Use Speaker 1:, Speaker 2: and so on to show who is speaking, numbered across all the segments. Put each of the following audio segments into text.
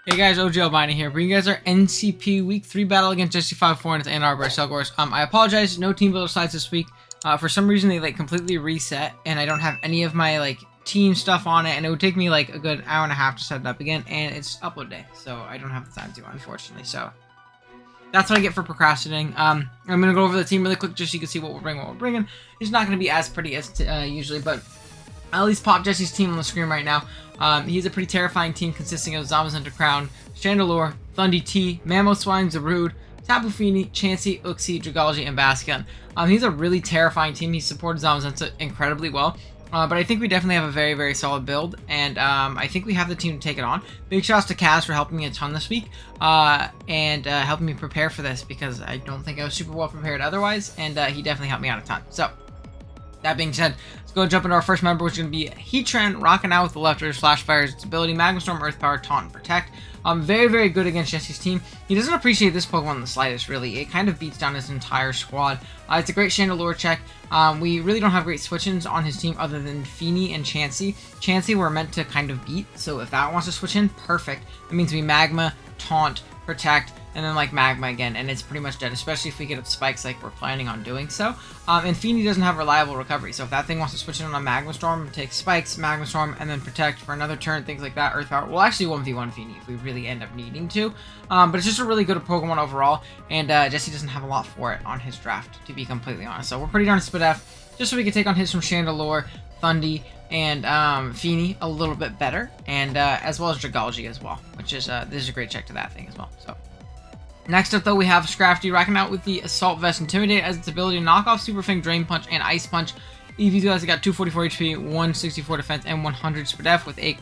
Speaker 1: Hey guys, OGalbina here, bringing you guys our NCP Week 3 battle against Jesse 5-4 and its Ann Arbor Selgors. I apologize, no team builder slides this week. For some reason they completely reset and I don't have any of my team stuff on it, and it would take me a good hour and a half to set it up again, and it's upload day, so I don't have the time to, unfortunately. So that's what I get for procrastinating. I'm gonna go over the team really quick just so you can see what we're bringing. It's not gonna be as pretty as usually, but I'll at least pop Jesse's team on the screen right now. He's a pretty terrifying team consisting of ZAMAZENTA Crown, Chandelure, Thundy T, Mamoswine, Zarude, Tapu Fini, Chansey, Uxie, Dragalge, and Bastion. He's a really terrifying team. He supported ZAMAZENTA incredibly well. But I think we definitely have a very, very solid build, and I think we have the team to take it on. Big shouts to Kaz for helping me a ton this week, and helping me prepare for this, because I don't think I was super well prepared otherwise, and he definitely helped me out a ton. So, that being said, let's go jump into our first member, which is going to be Heatran, rocking out with the lefters, Flash Fires, its ability, Magma Storm, Earth Power, Taunt, and Protect. Very, very good against Jesse's team. He doesn't appreciate this Pokemon in the slightest, really. It kind of beats down his entire squad. It's a great Chandelure check. We really don't have great switch-ins on his team other than Fini and Chansey. Chansey we're meant to kind of beat, so if that wants to switch in, perfect. It means we Magma, Taunt, Protect, and then Magma again, and it's pretty much dead, especially if we get up spikes like we're planning on doing so. And Fini doesn't have reliable recovery, so if that thing wants to switch in on a Magma Storm, take spikes, Magma Storm, and then Protect for another turn, things like that, Earth Power. We'll actually 1v1 Fini if we really end up needing to. But it's just a really good Pokemon overall, and Jesse doesn't have a lot for it on his draft, to be completely honest. So we're pretty darn Spadef, just so we can take on his from Chandelure, Thundy, and Fini a little bit better, and as well as Dragalge as well, which is this is a great check to that thing as well. So next up, though, we have Scrafty rocking out with the Assault Vest Intimidate as its ability to knock off Super Fang, Drain Punch, and Ice Punch. EV2 has got 244 HP, 164 defense, and 100 Spadef with a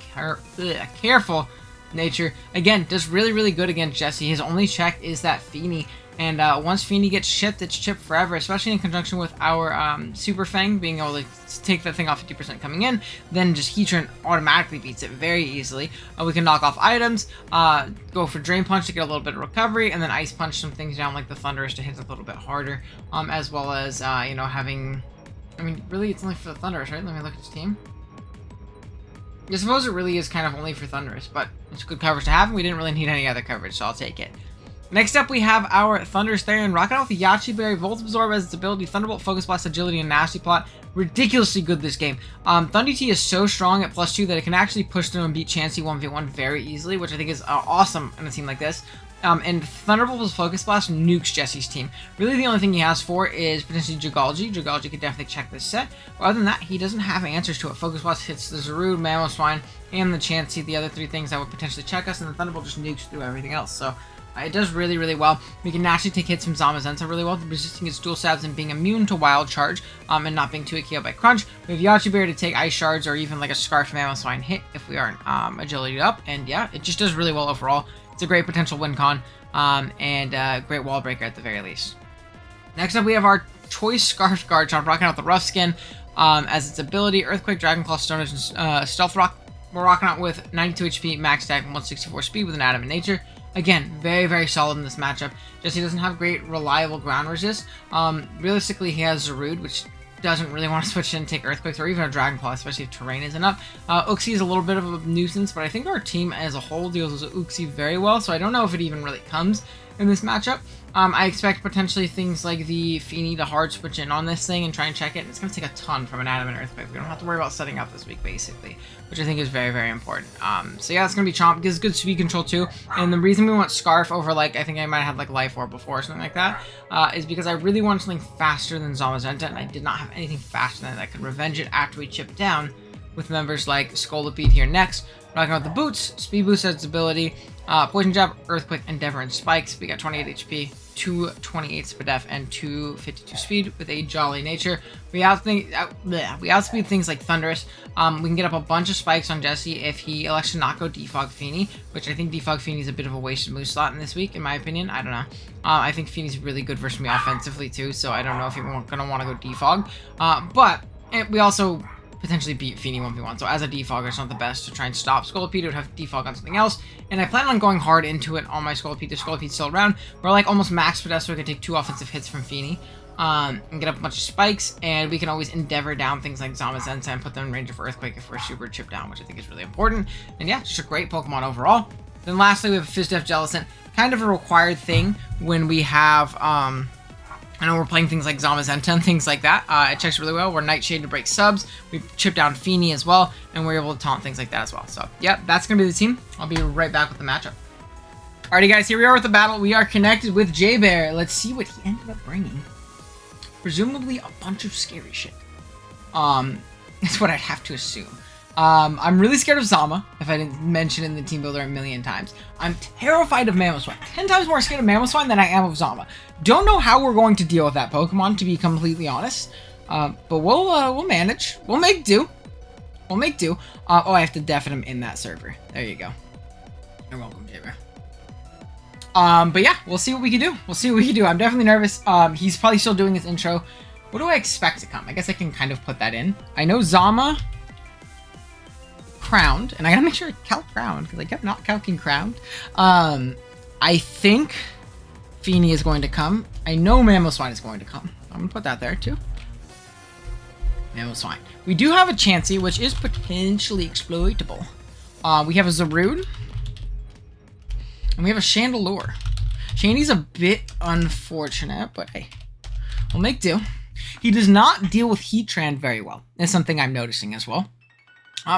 Speaker 1: careful nature. Again, does really, really good against Jesse. His only check is that Fini. And once Fini gets chipped, it's chipped forever, especially in conjunction with our Super Fang being able to take that thing off 50% coming in. Then just Heatran automatically beats it very easily. We can knock off items, go for Drain Punch to get a little bit of recovery, and then Ice Punch some things down like the Thunderous to hit a little bit harder, as well as, you know, having... I mean, really, it's only for the Thunderous, right? Let me look at his team. I suppose it really is kind of only for Thunderous, but it's good coverage to have, and we didn't really need any other coverage, so I'll take it. Next up, we have our Thunderous Therian rocking out with the Yachi Berry, Volt Absorb as its ability, Thunderbolt, Focus Blast, Agility, and Nasty Plot. Ridiculously good this game. Thundy T is so strong at +2 that it can actually push through and beat Chansey 1v1 very easily, which I think is awesome in a team like this. And Thunderbolt's Focus Blast nukes Jesse's team. Really, the only thing he has for is potentially Dragalge. Dragalge could definitely check this set. But other than that, he doesn't have answers to it. Focus Blast hits the Zarude, Mamoswine, and the Chansey, the other three things that would potentially check us, and the Thunderbolt just nukes through everything else. So it does really, really well. We can actually take hits from ZAMAZENTA really well, resisting its dual stabs and being immune to Wild Charge, and not being too KO by Crunch. We have Yachi Berry to take Ice Shards or even a Scarf Mamoswine hit if we aren't agility up. And yeah, it just does really well overall. It's a great potential win con, and great wall breaker at the very least. Next up, we have our Choice Scarf Garchomp rocking out the Rough Skin as its ability, Earthquake, Dragon Claw, Stone Edge, and Stealth Rock. We're rocking out with 92 HP, max attack, and 164 speed with an Adamant Nature. Again, very, very solid in this matchup. Jesse doesn't have great reliable ground resist. Realistically, he has Zarude, which doesn't really want to switch in and take Earthquakes or even a Dragon Claw, especially if terrain isn't up. Uxie is a little bit of a nuisance, but I think our team as a whole deals with Uxie very well, so I don't know if it even really comes in this matchup. I expect potentially things like the Fini to hard switch in on this thing and try and check it. It's going to take a ton from an Adamant Earthquake. We don't have to worry about setting up this week, basically, which I think is very, very important. So yeah, it's going to be Chomp. Gives good speed control, too. And the reason we want Scarf over, I think I might have had, Life Orb before or something like that, is because I really wanted something faster than ZAMAZENTA, and I did not have anything faster than that could revenge it after we chip down with members like Scolipede here next. Rocking out the Boots, Speed Boost has its ability, Poison Jab, Earthquake, Endeavor, and Spikes. We got 28 HP, 228 Spadef, and 252 speed with a jolly nature. We outspeed things like Thunderous. We can get up a bunch of spikes on Jesse if he elects to not go Defog Fini, which I think Defog Fini is a bit of a wasted move slot in this week, in my opinion. I don't know. I think Fini's really good versus me offensively too, so I don't know if you're going to want to go Defog. But we also potentially beat Fini 1v1, so as a defogger, it's not the best to try and stop Scolipede. It would have to defog on something else, and I plan on going hard into it on my Scolipede. The Scolipede's still around. We're almost max Spadef, so we can take 2 offensive hits from Fini, and get up a bunch of spikes, and we can always Endeavor down things like ZAMAZENTA and put them in range of Earthquake if we're super chipped down, which I think is really important. And yeah, just a great Pokemon overall. Then lastly, we have FizzDef Jellicent, kind of a required thing when we have, I know we're playing things like ZAMAZENTA and things like that. It checks really well. We're Nightshade to break subs. We chip down Feeny as well, and we're able to taunt things like that as well. So, yeah, that's going to be the team. I'll be right back with the matchup. Alrighty, guys, here we are with the battle. We are connected with J-Bear. Let's see what he ended up bringing. Presumably a bunch of scary shit. That's what I'd have to assume. I'm really scared of Zama, if I didn't mention in the team builder a million times. I'm terrified of Mamoswine. 10 times more scared of Mamoswine than I am of Zama. Don't know how we're going to deal with that Pokemon, to be completely honest. But we'll manage. We'll make do. We'll make do. Oh, I have to deafen him in that server. There you go. You're welcome, J-Bear. But yeah, we'll see what we can do. We'll see what we can do. I'm definitely nervous. He's probably still doing his intro. What do I expect to come? I guess I can kind of put that in. I know Zama crowned, and I gotta make sure I calc crowned because I kept not calcing crowned. I think Feeny is going to come. I know Mamoswine is going to come. I'm gonna put that there too. Mamoswine. We do have a Chansey, which is potentially exploitable. We have a Zarude, and we have a Chandelure. Shandy's a bit unfortunate, but hey, we'll make do. He does not deal with Heatran very well. That's something I'm noticing as well.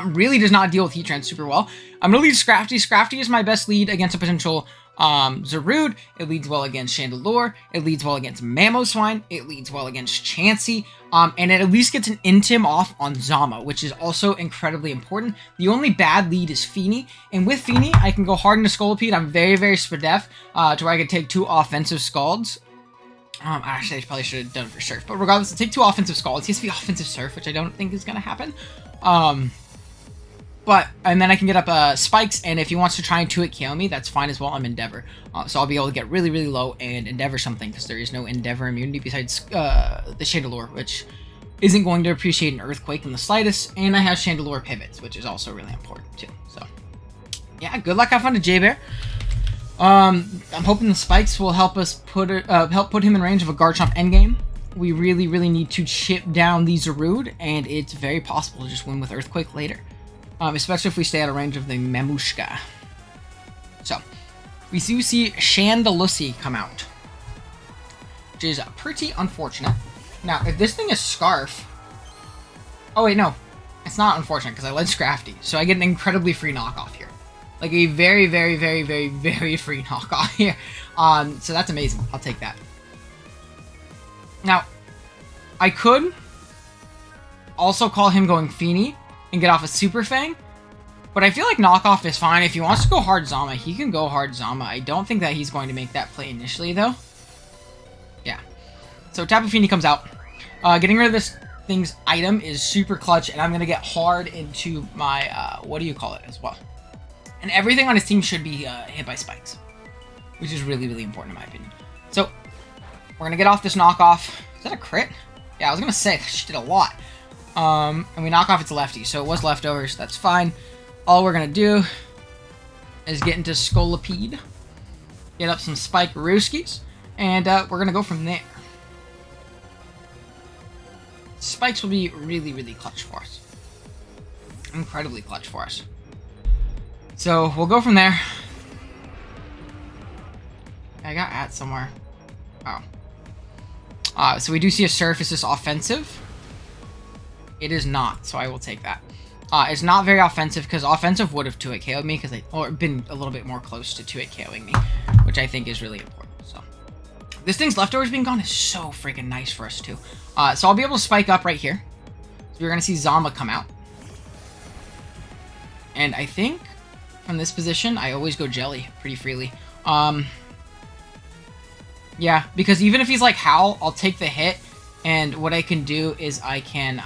Speaker 1: Really does not deal with Heatran super well. I'm going to lead Scrafty. Scrafty is my best lead against a potential Zarude. It leads well against Chandelure. It leads well against Mamoswine. It leads well against Chansey. And it at least gets an Intim off on Zama, which is also incredibly important. The only bad lead is Feeny. And with Feeny, I can go hard into Scolipede. I'm very, very Spadef to where I could take 2 offensive Scalds. Actually, I probably should have done it for Surf. But regardless, to take 2 offensive Scalds. He has to be offensive Surf, which I don't think is going to happen. And then I can get up Spikes, and if he wants to try and 2-hit KO me, that's fine as well. I'm Endeavor. So I'll be able to get really, really low and Endeavor something, because there is no Endeavor immunity besides the Chandelure, which isn't going to appreciate an Earthquake in the slightest. And I have Chandelure pivots, which is also really important too. So, yeah, good luck. Have fun to J-Bear. I'm hoping the Spikes will help us put him in range of a Garchomp endgame. We really, really need to chip down the Zarude, and it's very possible to just win with Earthquake later. Especially if we stay out of range of the Mamushka. So, we do see Chandelussy come out, which is pretty unfortunate. Now, if this thing is Scarf... Oh, wait, no. It's not unfortunate, because I led Scrafty, so I get an incredibly free knockoff here. Like, a very, very, very, very, very free knockoff here. So that's amazing. I'll take that. Now, I could also call him going Feeny and get off a Super Fang, but I feel like knockoff is fine. If he wants to go hard Zama, he can go hard Zama. I don't think that he's going to make that play initially, though. Yeah. So Tapu Fini comes out. Getting rid of this thing's item is super clutch, and I'm going to get hard into my, what do you call it as well. And everything on his team should be hit by Spikes, which is really, really important in my opinion. So, we're going to get off this knockoff. Is that a crit? Yeah, I was going to say, she did a lot. And we knock off its lefty, so it was leftovers. That's fine. All we're going to do is get into Scolipede, get up some Spike Rooskies, and we're going to go from there. Spikes will be really, really clutch for us. Incredibly clutch for us. So, we'll go from there. I got at somewhere. Oh. So we do see a Surf. Is this offensive? It is not, so I will take that. It's not very offensive, because offensive would have 2-hit KO'd me, or been a little bit more close to 2-hit KOing me, which I think is really important. So, this thing's leftovers being gone is so freaking nice for us, too. So I'll be able to spike up right here. So we're going to see Zama come out. And I think, from this position, I always go Jelly pretty freely. Yeah, because even if he's like Howl, I'll take the hit, and what I can do is I can,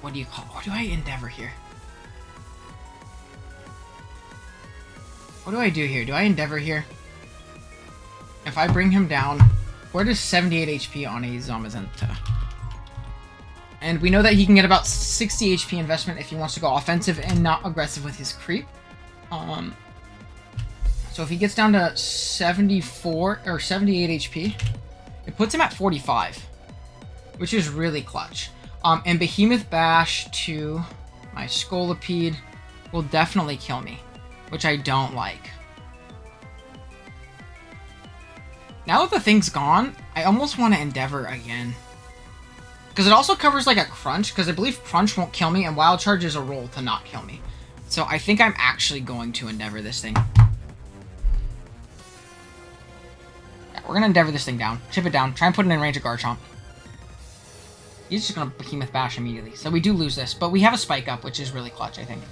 Speaker 1: what do I Endeavor here? What do I do here? Do I Endeavor here? If I bring him down, where does 78 HP on a Zamazenta? And we know that he can get about 60 HP investment if he wants to go offensive and not aggressive with his creep. So if he gets down to 74 or 78 HP, it puts him at 45, which is really clutch. And Behemoth Bash to my Scolipede. will definitely kill me, which I don't like. Now that the thing's gone, I almost want to Endeavor again. Because it also covers like a Crunch, because I believe Crunch won't kill me, and Wild Charge is a roll to not kill me. So I think I'm actually going to Endeavor this thing. Yeah, we're going to Endeavor this thing down. Chip it down. Try and put it in range of Garchomp. He's just going to Behemoth Bash immediately. So we do lose this, but we have a Spike Up, which is really clutch, I think.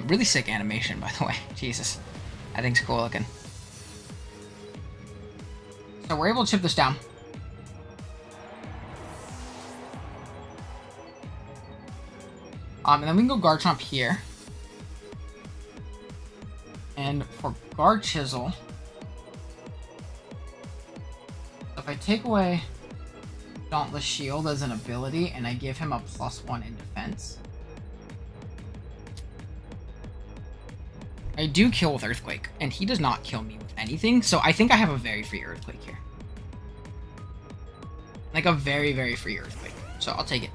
Speaker 1: Really sick animation, by the way. Jesus. That thing's cool looking. So we're able to chip this down. And then we can go Garchomp here. And for Garchisel, if I take away Dauntless Shield as an ability and I give him a +1 in defense, I do kill with Earthquake, and he does not kill me with anything, so I think I have a very free Earthquake here. Like a very, very free Earthquake. So I'll take it.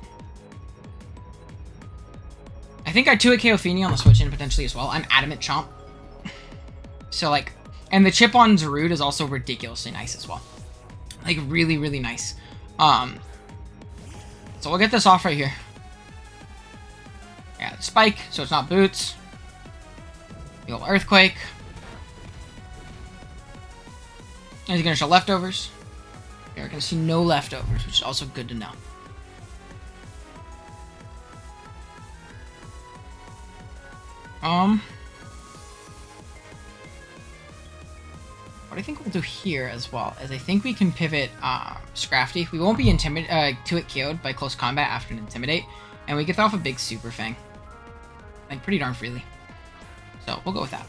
Speaker 1: I think I 2-hit KO Feeny on the switch in potentially as well. I'm Adamant Chomp. So like, and the chip on Zarude is also ridiculously nice as well. Like really, really nice. So we'll get this off right here. Yeah, Spike, so it's not Boots. The old Earthquake. And he's gonna show leftovers. We're gonna see no leftovers, which is also good to know. What I think we'll do here as well is I think we can pivot Scrafty. We won't be 2-hit KO'd by close combat after an Intimidate, and we get off a big Super Fang. Like pretty darn freely. So we'll go with that.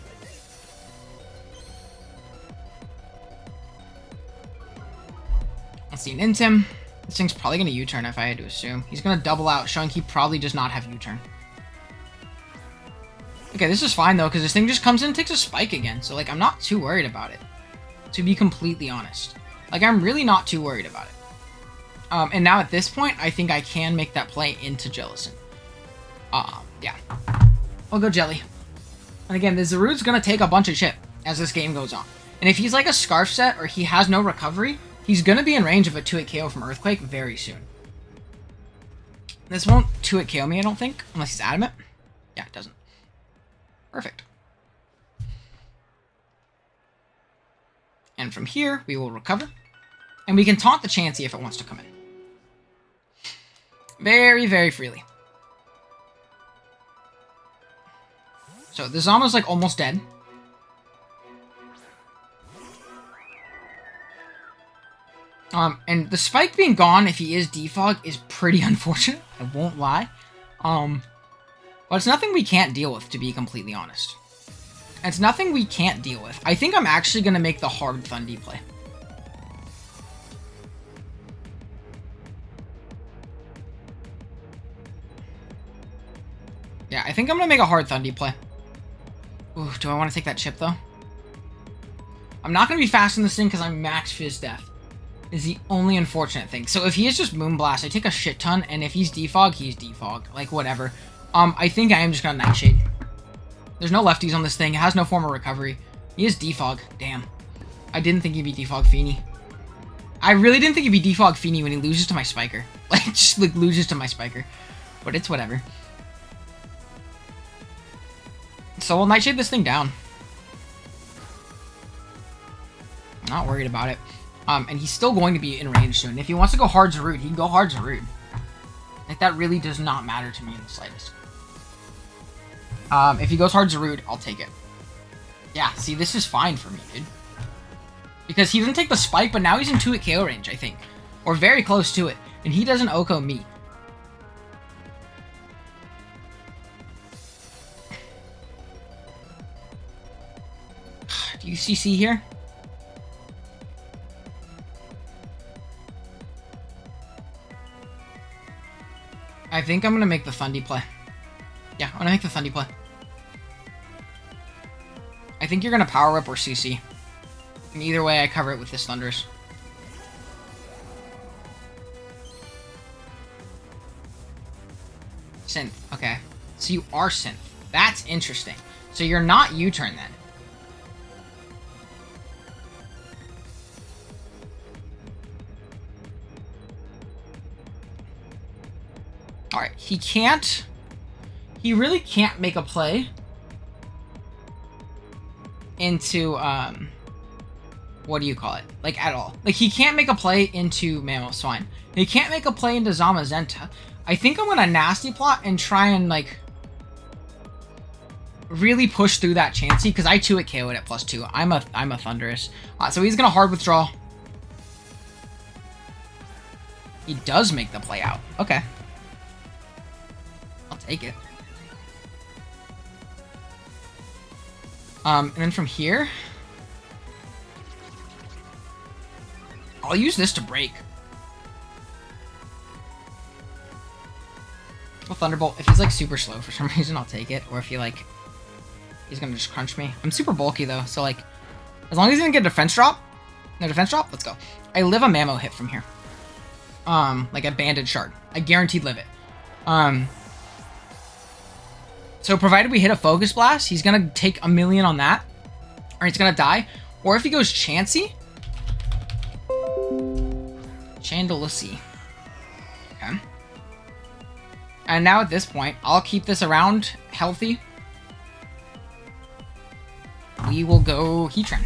Speaker 1: Let's see, an Intim. This thing's probably going to U-turn if I had to assume. He's going to double out, showing he probably does not have U-turn. Okay, this is fine though, because this thing just comes in and takes a Spike again. So like, I'm not too worried about it, to be completely honest. Like, I'm really not too worried about it. And now at this point, I think I can make that play into Jellicent. Yeah. I'll go Jelly. And again, the Zarude's going to take a bunch of chip as this game goes on. And if he's like a Scarf set or he has no recovery, he's going to be in range of a 2-hit KO from Earthquake very soon. This won't 2-hit KO me, I don't think, unless he's Adamant. Yeah, it doesn't. Perfect. And from here, we will recover. And we can taunt the Chansey if it wants to come in. Very, very freely. So the Zama's like almost dead. And the Spike being gone if he is Defog is pretty unfortunate. I won't lie. But it's nothing we can't deal with, to be completely honest. It's nothing we can't deal with. I think I'm actually going to make the hard Thundy play. Yeah, I think I'm going to make a hard Thundy play. Ooh, do I want to take that chip, though? I'm not going to be fast in this thing because I'm max Fizz Death. Is the only unfortunate thing. So if he is just Moonblast, I take a shit ton, and if he's Defog, he's Defog. Like, whatever. I think I am just going to Nightshade. There's no lefties on this thing. It has no form of recovery. He is Defog. Damn. I didn't think he'd be Defog Feeny. I really didn't think he'd be Defog Feeny when he loses to my Spiker. Like, just, like, loses to my Spiker. But it's whatever. So we'll Nightshade this thing down. Not worried about it. And he's still going to be in range soon. If he wants to go hard Zarude, he can go hard Zarude. Like, that really does not matter to me in the slightest. If he goes hard Zarude, I'll take it. Yeah, see, this is fine for me, dude. Because he doesn't take the Spike, but now he's in 2-hit KO range, I think. Or very close to it. And he doesn't Oko me. Do you CC here? I think I'm going to make the Thundy play. Yeah, I'm going to make the Thundy play. I think you're going to Power Whip or CC. And either way, I cover it with this Thundurus. Synth. Okay. So you are synth. That's interesting. So you're not U-turn then. Alright, he really can't make a play into, what do you call it? Like, at all. Like, he can't make a play into Mammoth Swine. He can't make a play into ZAMAZENTA. I think I'm gonna nasty plot and try and, like, really push through that Chansey, because I 2-hit KO'd at +2. I'm a Thunderous. So he's gonna hard withdraw. He does make the play out. Okay. I'll take it. And then from here, I'll use this to break. Well, Thunderbolt, if he's like super slow for some reason, I'll take it. Or if he like, he's gonna just crunch me. I'm super bulky though, so like, as long as he doesn't get a defense drop, let's go. I live a Mammo hit from here. Like a banded shard. I guaranteed live it. So provided we hit a Focus Blast, he's gonna take 1,000,000 on that. Or he's gonna die. Or if he goes Chansey. Chandelussy. Okay. And now at this point, I'll keep this around healthy. We will go Heatran.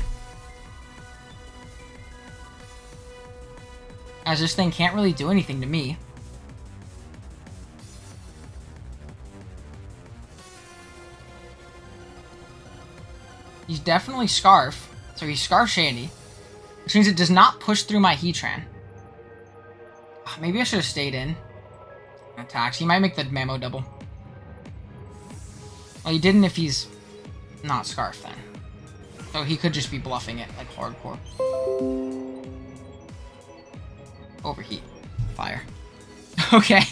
Speaker 1: As this thing can't really do anything to me. He's definitely Scarf. So he's Scarf Shandy. Which means it does not push through my Heatran. Maybe I should have stayed in. Attacks. He might make the Mammo double. Well, he didn't if he's not Scarf then. So he could just be bluffing it like hardcore. Overheat. Fire. Okay.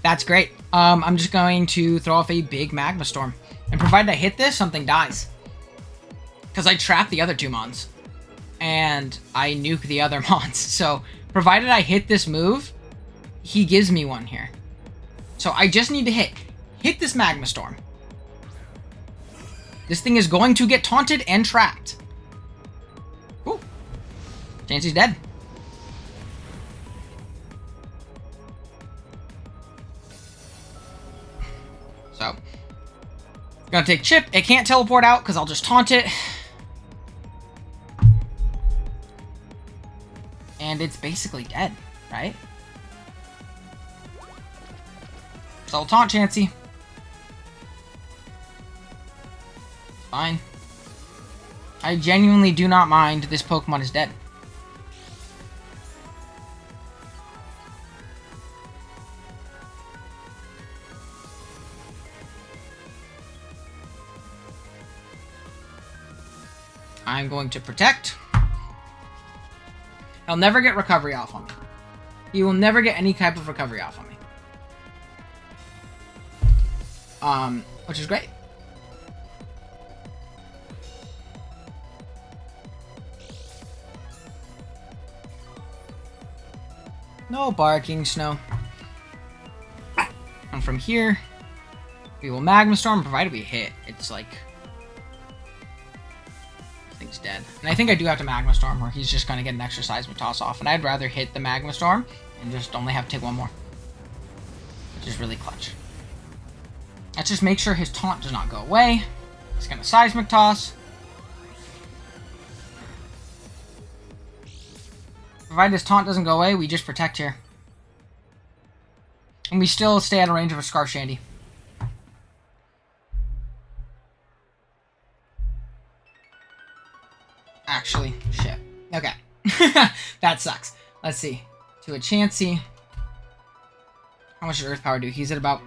Speaker 1: That's great. I'm just going to throw off a big Magma Storm. And provided I hit this, something dies. Because I trapped the other 2 Mons. And I nuke the other Mons. So, provided I hit this move, he gives me one here. So, I just need to hit this Magma Storm. This thing is going to get taunted and trapped. Ooh. Chansey's dead. So, gonna take Chip. It can't teleport out because I'll just taunt it. And it's basically dead, right? So I'll taunt Chansey. Fine. I genuinely do not mind this Pokemon is dead. I'm going to protect. He'll never get recovery off on me. He will never get any type of recovery off on me. Which is great. No barking, Snow. And from here, we will Magma Storm, provided we hit. It's like... thing's dead. And I think I do have to Magma Storm, or he's just going to get an extra Seismic Toss off. And I'd rather hit the Magma Storm and just only have to take one more. Which is really clutch. Let's just make sure his taunt does not go away. He's going to Seismic Toss. Provided his taunt doesn't go away, we just protect here. And we still stay out of range of a Scarf Shandy. Actually, shit. Okay. That sucks. Let's see. To a Chansey. How much does Earth Power do? He's at about...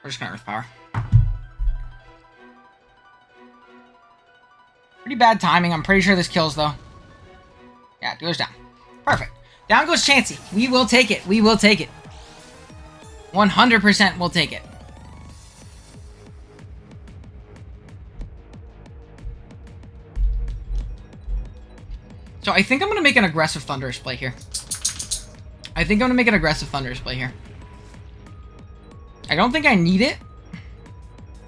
Speaker 1: we're just gonna Earth Power. Pretty bad timing. I'm pretty sure this kills, though. Yeah, it goes down. Perfect. Down goes Chansey. We will take it. We will take it. 100% we'll take it. So I think I'm going to make an aggressive Thunderous play here. I think I'm gonna make an aggressive Thunderous play here. I don't think I need it.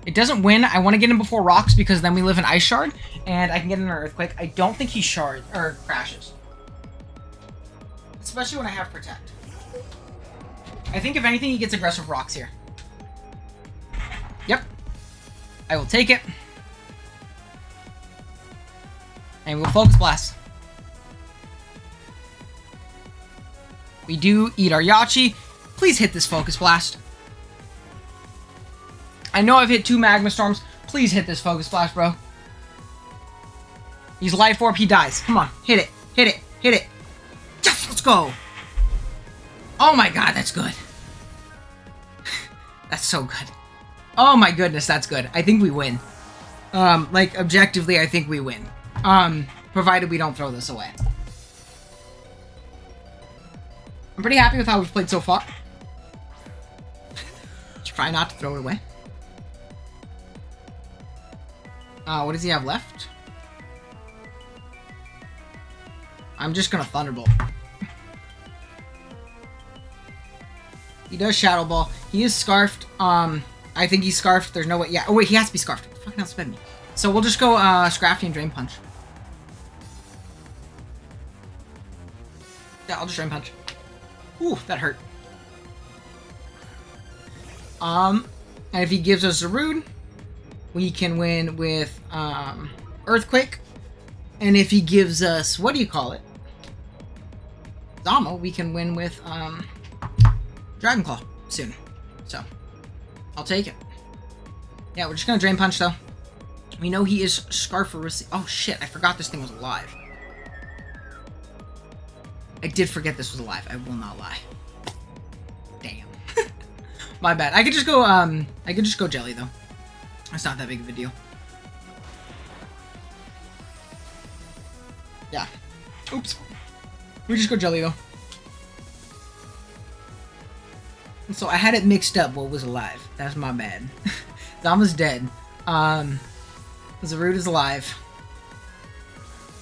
Speaker 1: It doesn't win. I want to get him before rocks because then we live in Ice Shard and I can get in an Earthquake. I don't think he crashes. Especially when I have Protect. I think if anything he gets aggressive rocks here. Yep. I will take it. And we'll Focus Blast. We do eat our Yachi. Please hit this Focus Blast. I know I've hit 2 Magma Storms. Please hit this Focus Blast, bro. He's Life Orb. He dies. Come on. Hit it. Hit it. Hit it. Yes, let's go. Oh my god, that's good. That's so good. Oh my goodness, that's good. I think we win. Like, objectively, I think we win. Provided we don't throw this away. I'm pretty happy with how we've played so far. Try not to throw it away. What does he have left? I'm just gonna Thunderbolt. He does Shadow Ball. He is Scarfed. I think he's Scarfed. There's no way. Yeah. Oh, wait. He has to be Scarfed. Fucking outsped me. So we'll just go Scrafty and Drain Punch. Yeah, I'll just Drain Punch. Ooh, that hurt. And if he gives us Zarude, we can win with Earthquake. And if he gives us, what do you call it? Zama, we can win with Dragon Claw soon. So, I'll take it. Yeah, we're just gonna Drain Punch though. We know he is Scarfarisi. Oh shit, I forgot this thing was alive. I did forget this was alive. I will not lie. Damn. My bad. I could just go Jelly though. It's not that big of a deal. Yeah. Oops. We just go Jelly though. And so I had it mixed up what was alive. That's my bad. Zama's dead. Zarude is alive.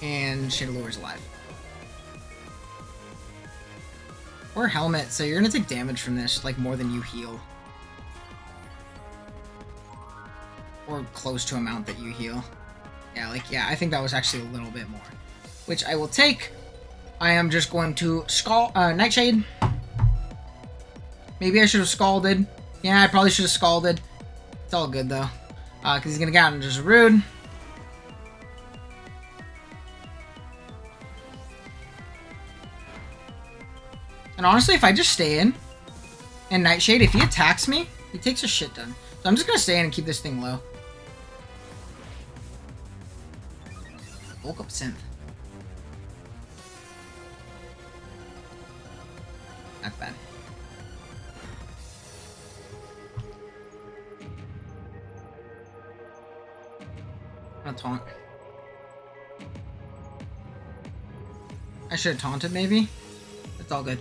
Speaker 1: And Chandelure is alive. Or Helmet, so you're gonna take damage from this, like more than you heal. Or close to amount that you heal. Yeah, like, yeah, I think that was actually a little bit more. Which I will take. I am just going to Nightshade. Maybe I should have Scalded. Yeah, I probably should have Scalded. It's all good, though. Because he's going to get out into Zarude. And honestly, if I just stay in and Nightshade, if he attacks me, he takes a shit ton. So I'm just going to stay in and keep this thing low. Bulk up Synth. That's bad. I'm gonna taunt. I should have taunted, maybe. It's all good.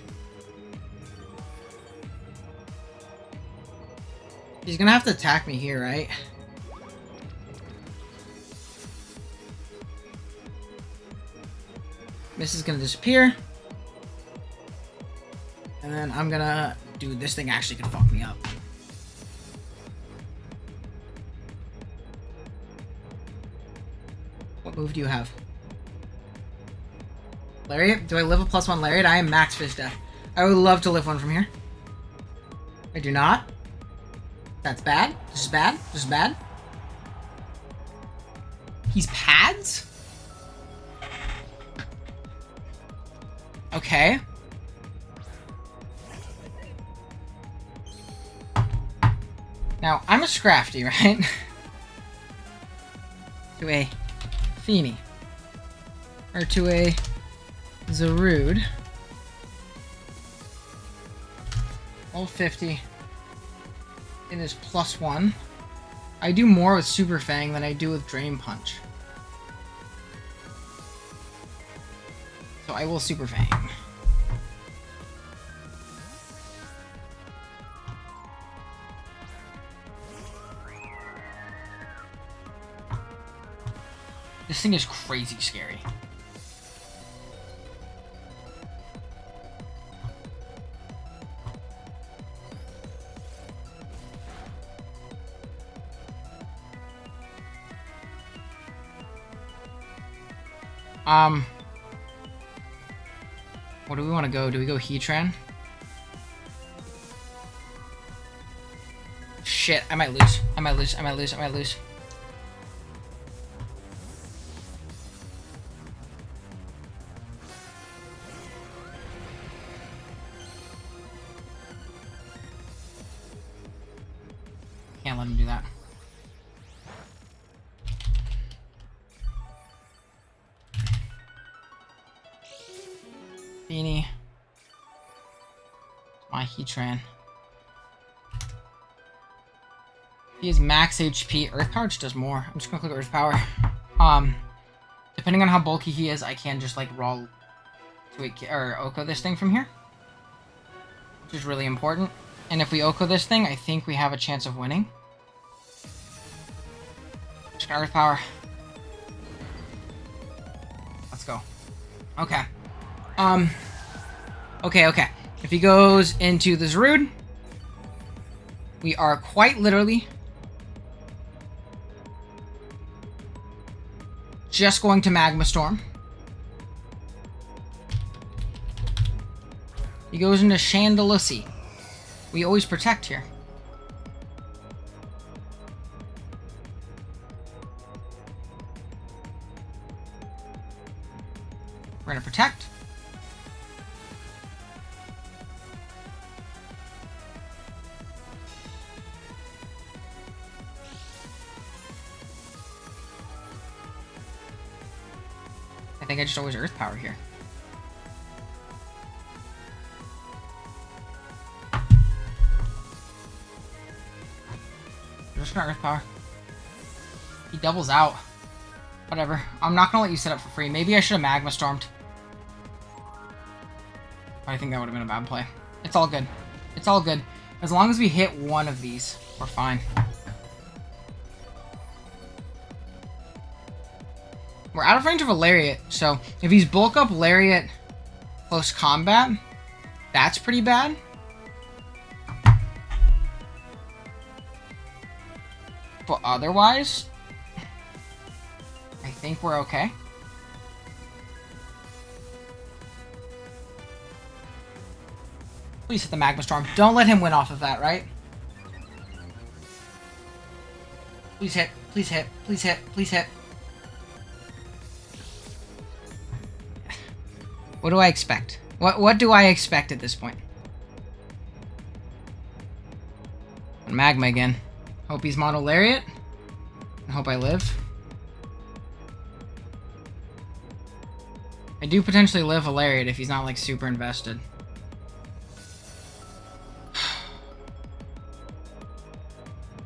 Speaker 1: He's gonna have to attack me here, right? This is gonna disappear. And then I'm gonna... Dude, this thing actually can fuck me up. What move do you have? Lariat? Do I live a +1 Lariat? I am max Fish Death. I would love to live one from here. I do not. That's bad. This is bad. This is bad. He's pads? Okay. Now, I'm a Scrafty, right? To a Feeny. Or to a Zarude. All 50. It is +1. I do more with Super Fang than I do with Drain Punch. So I will Super Fang. This thing is crazy scary. Where do we want to go? Do we go Heatran? Shit, I might lose. I might lose. I might lose. I might lose. Can't let him do that. Beanie. My Heatran. He has max HP. Earth Power just does more. I'm just gonna click Earth Power. Depending on how bulky he is, I can just like roll or Oko this thing from here, which is really important. And if we Oko this thing, I think we have a chance of winning. Just gonna Earth Power. Let's go. Okay. Okay. If he goes into the Zarude, we are quite literally just going to Magma Storm. He goes into Chandelissy. We always protect here. We're gonna protect. I think I just always Earth Power here. I'm just gonna Earth Power. He doubles out. Whatever. I'm not gonna let you set up for free. Maybe I should have Magma Stormed. I think that would have been a bad play. It's all good. It's all good. As long as we hit one of these, we're fine. We're out of range of a Lariat, so if he's bulk up Lariat close combat, that's pretty bad. But otherwise, I think we're okay. Please hit the Magma Storm. Don't let him win off of that, right? Please hit. Please hit. Please hit. Please hit. What do I expect? What do I expect at this point? Magma again. Hope he's Mono Lariat. I hope I live. I do potentially live a Lariat if he's not like super invested.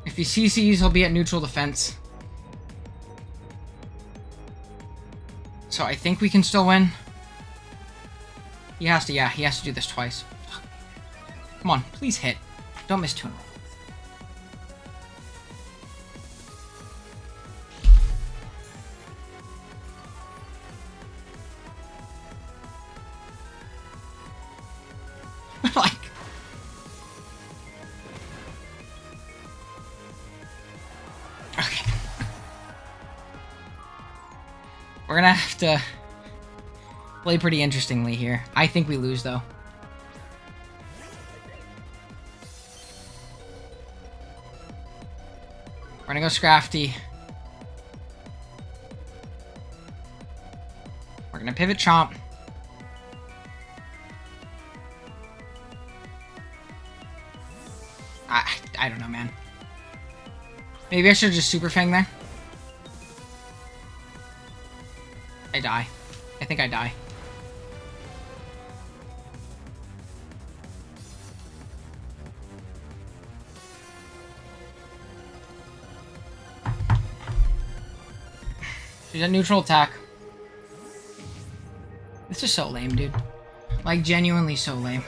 Speaker 1: If he CCs, he'll be at neutral defense. So I think we can still win. He has to, yeah, he has to do this twice. Come on, please hit. Don't miss 2 in a row. Like, okay. We're gonna have to play pretty interestingly here. I think we lose, though. We're gonna go Scrafty. We're gonna pivot Chomp. I don't know, man. Maybe I should have just Super Fang there. I die. I think I die. She's a neutral attack. This is so lame, dude. Like, genuinely so lame.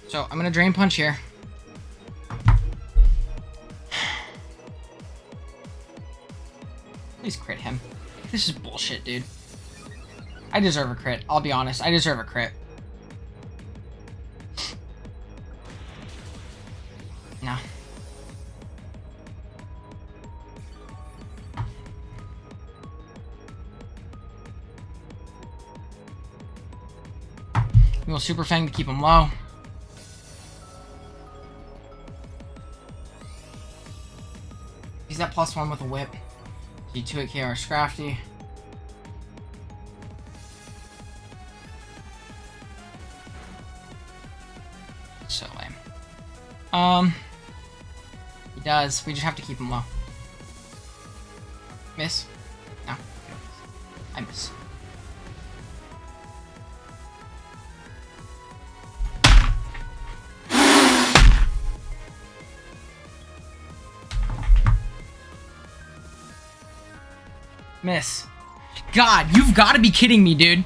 Speaker 1: So, I'm gonna Drain Punch here. Please crit him. This is bullshit, dude. I deserve a crit. I'll be honest. I deserve a crit. No. We'll Super Fang to keep him low. He's at +1 with a whip. G2 at KR Scrafty. So lame. He does. We just have to keep him low. Miss? No. I miss. Miss. God, you've got to be kidding me, dude.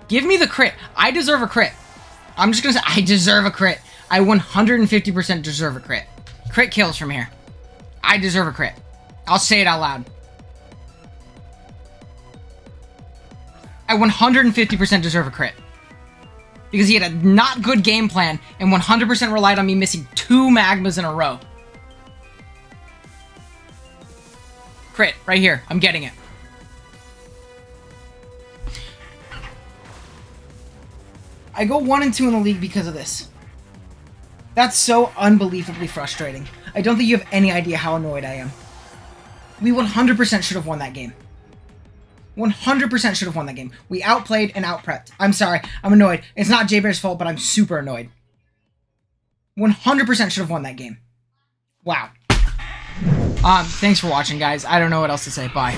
Speaker 1: Give me the crit. I deserve a crit. I'm just going to say, I deserve a crit. I 150% deserve a crit. Crit kills from here. I deserve a crit. I'll say it out loud. I 150% deserve a crit. Because he had a not good game plan and 100% relied on me missing 2 magmas in a row. Crit, right here. I'm getting it. I go 1 and 2 in the league because of this. That's so unbelievably frustrating. I don't think you have any idea how annoyed I am. We 100% should have won that game. 100% should have won that game. We outplayed and outprepped. I'm sorry. I'm annoyed. It's not J-Bear's fault, but I'm super annoyed. 100% should have won that game. Wow. Thanks for watching, guys. I don't know what else to say. Bye.